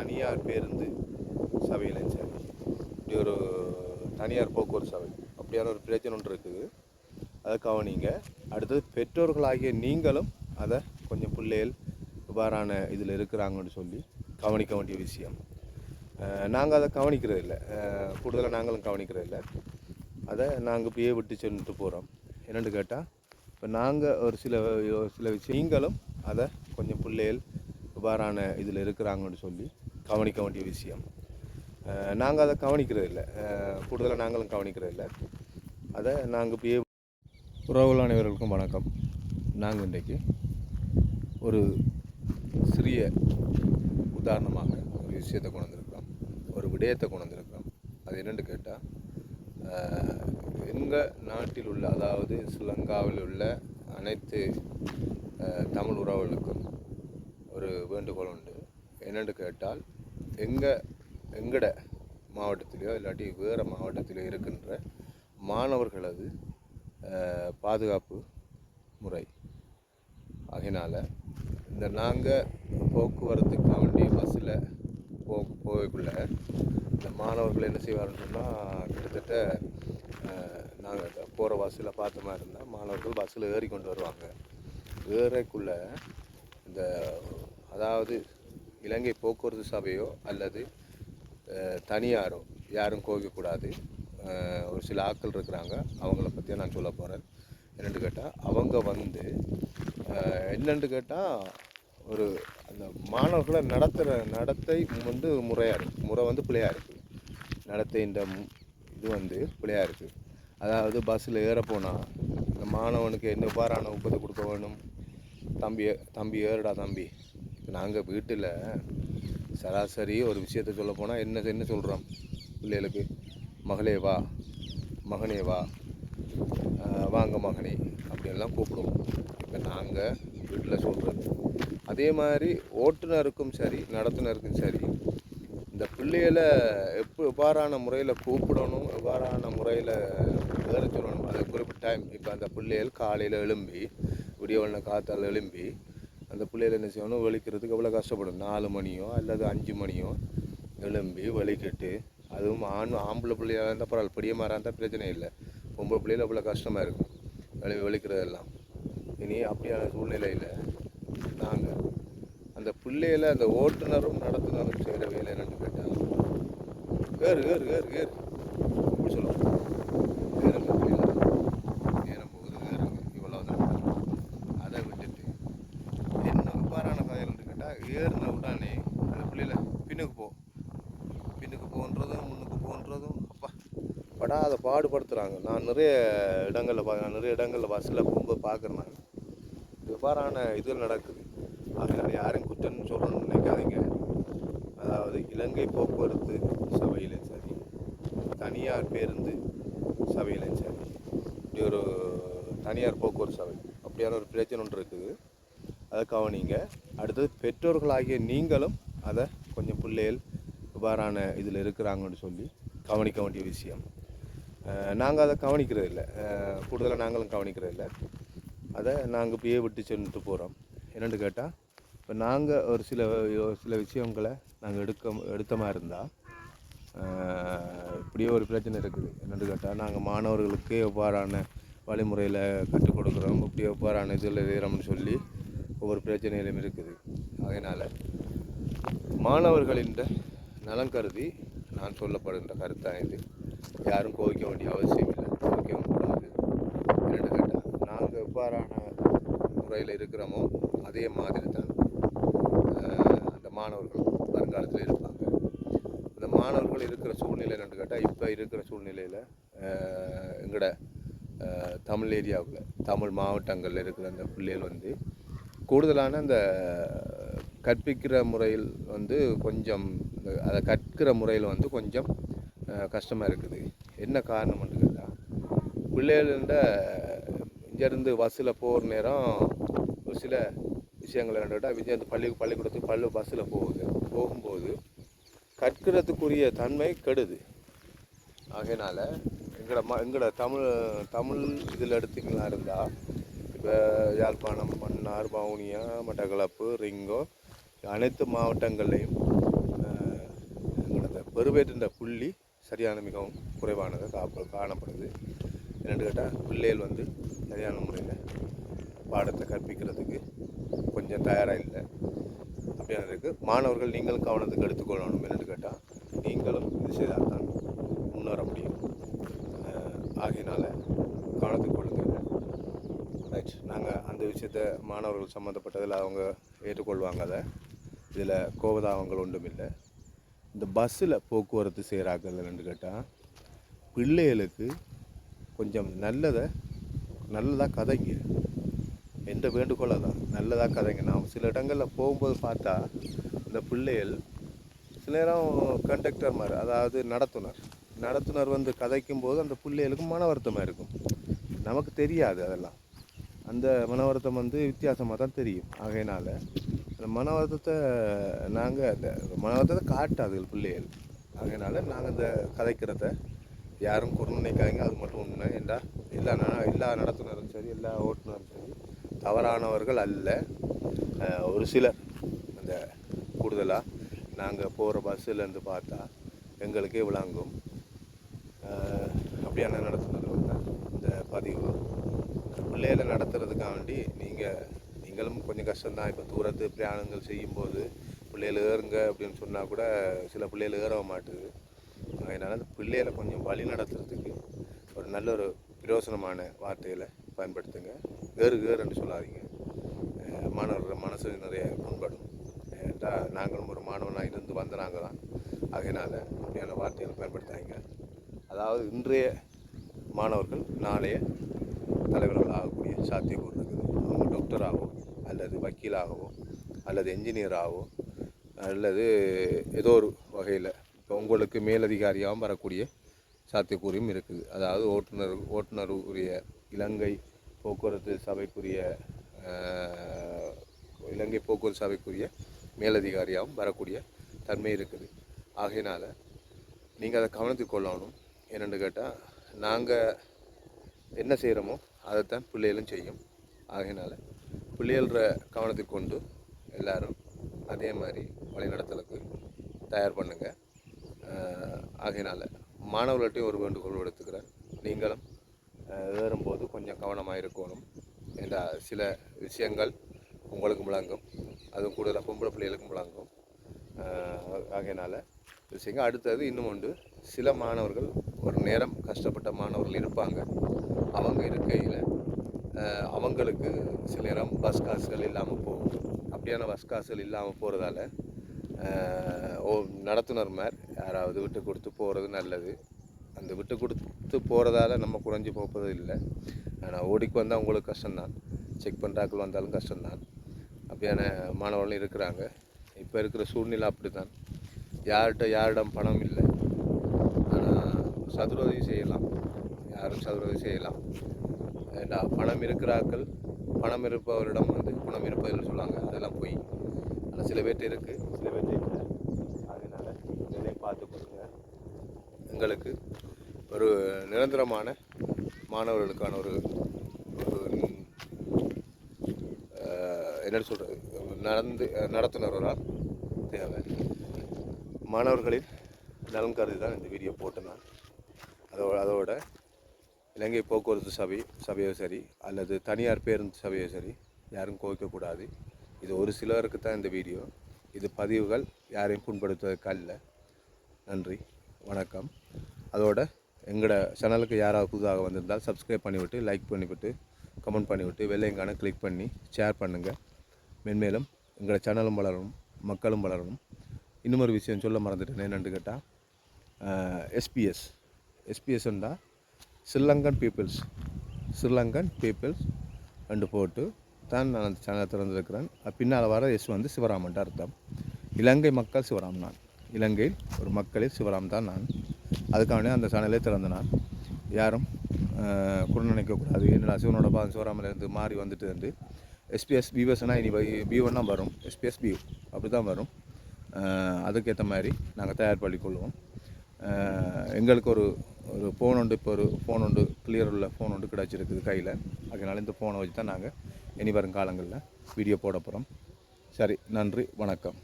தனியார் பேருந்து சபையிலும் சரி, இப்படி ஒரு தனியார் போக்குவரத்து சபை அப்படியான ஒரு பிரச்சனை ஒன்று இருக்குது. அதை கவனிங்க. அடுத்தது பெற்றோர்களாகிய நீங்களும் அதை கொஞ்சம் பிள்ளைகள் இவ்வாறான இதில் இருக்கிறாங்கன்னு சொல்லி கவனிக்க வேண்டிய விஷயம். நாங்கள் அதை கவனிக்கிறது இல்லை, கூடுதலாக நாங்களும் கவனிக்கிறது இல்லை. அதை நாங்கள் இப்படியே விட்டு சென்றுட்டு போகிறோம். என்னென்னு கேட்டால், இப்போ நாங்கள் ஒரு சில விஷயம் நீங்களும் அதை கொஞ்சம் பிள்ளைகள் இவ்வாறான இதில் இருக்கிறாங்கன்னு சொல்லி கவனிக்க வேண்டிய விஷயம். நாங்கள் அதை கவனிக்கிறது இல்லை, கூடுதலாக நாங்களும் கவனிக்கிறது இல்லை. அதை நாங்கள் இப்படியே உறவுகள் அனைவர்களுக்கும் வணக்கம். நாங்கள் இன்றைக்கு ஒரு சிறிய உதாரணமாக ஒரு விஷயத்தை கொண்டு வந்திருக்கிறோம், ஒரு விடயத்தை கொண்டு வந்திருக்கிறோம். அது என்னென்னு கேட்டால், எங்கள் நாட்டில் உள்ள, அதாவது ஸ்ரீலங்காவில் உள்ள அனைத்து தமிழ் உறவுகளுக்கும் ஒரு வேண்டுகோள் உண்டு. என்னென்னு கேட்டால், எங்கட மாவட்டத்திலேயோ இல்லாட்டி வேறு மாவட்டத்திலேயோ இருக்கின்ற மாணவர்களது பாதுகாப்பு முறை ஆகினால இந்த நாங்கள் போக்குவரத்துக்காக வேண்டிய பஸ்ஸில் போகக்குள்ள இந்த மாணவர்கள் என்ன செய்வாருன்னு சொன்னால், கிட்டத்தட்ட நாங்கள் போகிற பஸ்ஸில் பார்த்த மாதிரி இருந்தால் மாணவர்கள் பஸ்ஸில் ஏறி கொண்டு வருவாங்க. ஏறக்குள்ளே இந்த அதாவது இலங்கை போக்குவரத்து சபையோ அல்லது தனியாரோ யாரும் கோவிக்கக்கூடாது. ஒரு சில ஆட்கள் இருக்கிறாங்க, அவங்கள பற்றியே நான் சொல்ல போகிறேன். என்னென்னு கேட்டால், அவங்க என்னென்னு கேட்டால், ஒரு அந்த மாணவர்களை நடத்தை முறையாக இருக்குது, முறை பிள்ளையாக இருக்குது. நடத்தைன்ற இது பிள்ளையாக இருக்குது. அதாவது பஸ்ஸில் ஏற போனால் இந்த மாணவனுக்கு என்ன எவ்வாறான ஊக்கத்தை கொடுக்க வேணும். தம்பி ஏறுடா தம்பி. நாங்கள் வீட்டில் சராசரி ஒரு விஷயத்தை சொல்ல போனால் என்ன சொல்கிறோம் பிள்ளைகளுக்கு? மகளே வா, மகனே வா, வாங்க மகனே அப்படின்லாம் கூப்பிடுவோம். இப்போ நாங்கள் வீட்டில் சொல்கிறது. அதே மாதிரி ஓட்டுநருக்கும் சரி, நடத்துனருக்கும் சரி, இந்த பிள்ளைகளை எவ்வாறான முறையில் கூப்பிடணும், எவ்வாறான முறையில் வேற சொல்லணும், அதை குறிப்பிட்ட டைம். இப்போ அந்த பிள்ளைகள் காலையில் எழும்பி, விடியவன காத்தால் எழும்பி அந்த பிள்ளைகள் என்ன செய்யணும், வெளிக்கிறதுக்கு எவ்வளோ கஷ்டப்படும். 4 மணியோ அல்லது 5 மணியோ எழும்பி வெளிக்கிட்டு, அதுவும் ஆம்பளை பிள்ளையாக இருந்தால் பரவாயில்ல, பெரியமாராக இருந்தால் பிரச்சனை இல்லை. பொம்பளை பிள்ளைகள் அவ்வளோ கஷ்டமாக இருக்கும் வெளிக்கிறதெல்லாம். இனி அப்படியான சூழ்நிலையில் நாங்கள் அந்த பிள்ளைகளை அந்த ஓட்டுநரும் நடத்துனரும் செய்கிற வேலை என்னென்னு கேட்டால், ஏறு ஏறு ஏறு ஏறு அப்படி சொல்லுவோம். ஏறுங்க பிள்ளைங்க, ஏறும்போது ஏறுங்க, இவ்வளோ தான். அதை விட்டுட்டு என்ன எவ்வாறான கதைகள்னு கேட்டால், ஏறின உடனே அந்த பிள்ளைகளை பின்னுக்கு போன்றதும் முன்னுக்கு போன்றதும் படாத பாடுபடுத்துகிறாங்க. நான் நிறைய இடங்களில் பஸ்ஸில் போகும்போது பார்க்குறேன். நான் எவ்வாறான இதுகள் நடக்குது. அதனால் யாரும் குற்றம்னு சொல்லணும்னு நினைக்காதீங்க. அதாவது இலங்கை போக்குவரத்து சபையிலும் சரி, தனியார் பேருந்து சபையிலும் சரி, இப்படி ஒரு தனியார் போக்குவரத்து சபை அப்படியான ஒரு பிரச்சனை ஒன்று இருக்குது. அதை கவனிங்க. அடுத்தது பெற்றோர்களாகிய நீங்களும் அதை கொஞ்சம் பிள்ளைகள் இவ்வாறான இதில் இருக்கிறாங்கன்னு சொல்லி கவனிக்க வேண்டிய விஷயம். நாங்கள் அதை கவனிக்கிறது இல்லை, கூடுதலாக நாங்களும் கவனிக்கிறது இல்லை. அதை நாங்கள் இப்படியே விட்டு சென்றுட்டு போகிறோம். என்னென்னு கேட்டால், இப்போ நாங்கள் ஒரு சில விஷயங்களை நாங்கள் எடுத்த மாதிரி இருந்தால் இப்படியே ஒரு பிரச்சனை இருக்குது. என்னென்னு கேட்டால், நாங்கள் மாணவர்களுக்கு எவ்வாறான வழிமுறையில் கற்றுக் கொடுக்குறோம், இப்படி எவ்வாறான இதில் எழுதுகிறோம்னு சொல்லி ஒவ்வொரு பிரச்சனையிலும் இருக்குது. அதனால் மாணவர்களின் நலன் கருதி நான் சொல்லப்படுகின்ற கருத்தாக இது. யாரும் கோவிக்க வேண்டிய அவசியம் இல்லை, கோவிக்கவும் கூடாது. என்னென்னு கேட்டால், நாங்கள் எவ்வாறான முறையில் இருக்கிறோமோ அதே மாதிரி தான் அந்த மாணவர்கள் வருங்காலத்தில் இருப்பாங்க. இந்த மாணவர்கள் இருக்கிற சூழ்நிலை என்னென்னு கேட்டால், இப்போ இருக்கிற சூழ்நிலையில் எங்களோட தமிழ் ஏரியாவில், தமிழ் மாவட்டங்களில் இருக்கிற அந்த பிள்ளைகள் கூடுதலான அந்த கற்பிக்கிற முறையில் கொஞ்சம் அதை கற்கிற முறையில் கொஞ்சம் கஷ்டமாக இருக்குது. என்ன காரணம்னு கேட்டால், பிள்ளைகள்கிட்ட இங்கேருந்து பஸ்ஸில் போகிற நேரம் ஒரு சில விஷயங்கள் என்னென்னு கேட்டால், இங்கேருந்து பள்ளிக்கூடத்துக்கு பஸ்ஸில் போகும்போது கற்கிறதுக்குரிய தன்மை கெடுது. ஆகையினால எங்களோட தமிழ் இதில் எடுத்திங்களா இருந்தால், இப்போ யாழ்ப்பாணம், மன்னார், வவுனியா, மட்டக்களப்பு, ரிங்கோ அனைத்து மாவட்டங்கள்லேயும் பெறுபேற்ற புள்ளி சரியான மிகவும் குறைவானதாக காணப்படுது. என்னென்னு கேட்டால் பிள்ளைகள் வந்து சரியான முறையில் பாடத்தை கற்பிக்கிறதுக்கு கொஞ்சம் தயாராக இல்லை அப்படியான இருக்குது. மாணவர்கள் நீங்களும் கவனத்துக்கு எடுத்துக்கொள்ளணும். என்னென்னு கேட்டால் நீங்களும் இது செய்தால் தான் முன்னேற முடியும். ஆகையினால் கவனத்துக்கு கொள்ளுங்கள். ரைட், நாங்கள் அந்த விஷயத்தை மாணவர்கள் சம்மந்தப்பட்டதில் அவங்க ஏற்றுக்கொள்வாங்க. அதை இதில் கோபதாபங்கள் ஒன்றும் இல்லை. இந்த பஸ்ஸில் போக்குவரத்து செய்கிறார்கள் என்னென்னு கேட்டால் பிள்ளைகளுக்கு கொஞ்சம் நல்லதாக கதைங்க. என்ற வேண்டுகோளை தான் நல்லதாக கதைங்க. நான் சில இடங்களில் போகும்போது பார்த்தா இந்த பிள்ளைகள் சில நேரம் கண்டக்டர் மாதிரி, அதாவது நடத்துனர் வந்து கதைக்கும் போது அந்த பிள்ளைகளுக்கு மன வருத்தமாக இருக்கும். நமக்கு தெரியாது அதெல்லாம். அந்த மன வருத்தம் வந்து வித்தியாசமாக தான் தெரியும். ஆகையினால் அந்த மன வருத்தத்தை காட்டாது பிள்ளைகள். ஆகையினால் நாங்கள் இந்த கதைக்கிறத யாரும் குறை நினைக்காதீங்க. அது மட்டும் உண்மை. எல்லா நடத்துனரும் சரி, எல்லா ஓட்டுநரும் சரி தவறானவர்கள் அல்ல. ஒரு சிலர் அந்த கூடுதலாக நாங்கள் போகிற பஸ்ஸுலேருந்து பார்த்தா எங்களுக்கே விளங்கும். அப்படியான நடத்துனர்கள் தான் இந்த பதிவு. பிள்ளைகளை நடத்துறதுக்காண்டி நீங்களும் கொஞ்சம் கஷ்டம்தான். இப்போ தூரத்து பிரயாணங்கள் செய்யும்போது பிள்ளைகள் ஏறுங்க அப்படின்னு சொன்னால் கூட சில பிள்ளைகள் ஏற மாட்டுது. அதனால் அந்த பிள்ளைகளை கொஞ்சம் வழி நடத்துறதுக்கு ஒரு நல்ல ஒரு பிரயோசனமான வார்த்தைகளை பயன்படுத்துங்க. ஏறுன்னு சொல்லாதீங்க. மாணவர்கள் மனசு நிறைய புண்படும். ஏன்ட்டால் நாங்களும் ஒரு மாணவனாக இருந்து வந்த நாங்கள் தான். ஆகையினால் அப்படியான வார்த்தைகளை பயன்படுத்தாங்க. அதாவது இன்றைய மாணவர்கள் நாளைய தலைவர்கள் ஆகக்கூடிய சாத்தியக்கூறு இருக்குது. அவங்க டாக்டராகவோ அல்லது வக்கீலாகவோ அல்லது என்ஜினியராகவோ அல்லது ஏதோ ஒரு வகையில் இப்போ உங்களுக்கு மேலதிகாரியாகவும் வரக்கூடிய சாத்தியக்கூறியும் இருக்குது. அதாவது ஓட்டுநர் உரிய இலங்கை போக்குவரத்து சபைக்குரிய மேலதிகாரியாகவும் வரக்கூடிய தன்மை இருக்குது. ஆகையினால் நீங்கள் அதை கவனத்துக்கு கொள்ளணும். என்னென்னு கேட்டால் நாங்கள் என்ன செய்கிறோமோ அதைத்தான் பிள்ளைகளும் செய்யும். ஆகையினால் பிள்ளைகள கவனத்துக்கு கொண்டு எல்லோரும் அதே மாதிரி வழிநடத்தலுக்கு தயார் பண்ணுங்கள். ஆகையினால் மாணவர்கள்ட்டையும் ஒரு வேண்டுகோள் எடுத்துக்கிறேன். நீங்களும் ஏறும்போது கொஞ்சம் கவனமாக இருக்கணும். என்ற சில விஷயங்கள் உங்களுக்கு விளங்கும். அதுவும் கூடுதலாக பொம்பளை பிள்ளைகளுக்கும் விளங்கும். ஆகையினால் விஷயங்க. அடுத்தது இன்னும் உண்டு. சில மாணவர்கள் ஒரு நேரம் கஷ்டப்பட்ட மாணவர்கள் இருப்பாங்க. அவங்க இருக்கையில் அவங்களுக்கு சில நேரம் பஸ் காசுகள் இல்லாமல் போகும். அப்படியான பஸ் காசுகள் இல்லாமல் போகிறதால நடத்துனர் மாதிரி யாராவது விட்டு கொடுத்து போகிறது நல்லது. அந்த விட்டு கொடுத்து போகிறதால நம்ம குறைஞ்சி போகிறது இல்லை. ஆனால் ஓடிக்கு வந்தால் உங்களுக்கு கஷ்டம்தான். செக் பண்ணுறாக்கள் வந்தாலும் கஷ்டம்தான். அப்படியான மாணவர்களும் இருக்கிறாங்க. இப்போ இருக்கிற சூழ்நிலை அப்படி தான். யாரிடம் பணம் இல்லை. ஆனால் சதுரதி செய்யலாம். யாரும் சதுரதி செய்யலாம். ஏண்டா பணம் இருக்கிறார்கள், பணம் இருப்பவரிடம் வந்து பணம் இருப்பதில் சொல்லுவாங்க. அதெல்லாம் போய் ஆனால் சில பேர்ட்டு இருக்குது, சில பேர்ட்டு இல்லை. அதனால் வேலையை பார்த்து கொடுங்க. எங்களுக்கு ஒரு நிரந்தரமான மாணவர்களுக்கான ஒரு என்ன சொல்கிறது, நடத்துனராக தேவை. மாணவர்களின் நலன் கருதி தான் இந்த வீடியோ போட்டேன் நான். அதோட இலங்கை போக்குவரத்து சபையோ சரி அல்லது தனியார் பேருந்து சபையோ சரி யாரும் கோவிக்கக்கூடாது. இது ஒரு சிலருக்கு தான் இந்த வீடியோ. இது பதிவுகள் யாரையும் புண்படுத்துவதற்கு அல்ல. நன்றி, வணக்கம். அதோட எங்களோட சேனலுக்கு யாராவது புதுதாக வந்திருந்தால் சப்ஸ்கிரைப் பண்ணிவிட்டு, லைக் பண்ணிவிட்டு, கமெண்ட் பண்ணிவிட்டு, வெள்ளைங்கான கிளிக் பண்ணி ஷேர் பண்ணுங்கள். மென்மேலும் எங்களோட சேனலும் வளரணும், மக்களும் வளரணும். இன்னும் ஒரு விஷயம் சொல்ல மறந்துட்டேன். என்னென்னு கேட்டால் எஸ்பிஎஸ்ண்டா ஸ்ரீலங்கன் பீப்புள்ஸ் ரெண்டு போட்டு தான் நான் அந்த சேனலை திறந்துருக்கிறேன். பின்னால் வர எஸ் வந்து சிவராமன்ட்டு அர்த்தம். இலங்கை மக்கள் சிவராம். நான் இலங்கையில் ஒரு மக்களில் சிவராம் தான் நான். அதுக்காக அந்த சேனலே திறந்த நான். யாரும் குறை நினைக்கக்கூடாது. என்னடா சிவனோட பாதம் சிவராமிலேருந்து மாறி வந்துட்டு வந்து எஸ்பிஎஸ் வியூவர்ஸ்னால் இனி வியூவன்னா வரும். எஸ்பிஎஸ் வியூ அப்படி தான் வரும். அதுக்கேற்ற மாதிரி நாங்கள் தயார் பண்ணிக்கொள்வோம். எங்களுக்கு ஒரு ஃபோன் உண்டு. இப்போ ஒரு ஃபோன் உண்டு, கிளியர் உள்ள ஃபோன் உண்டு கிடச்சிருக்குது கையில். அதனால் இந்த ஃபோனை வச்சு தான் நாங்கள் இனி வரும் காலங்களில் வீடியோ போட போகிறோம். சரி, நன்றி, வணக்கம்.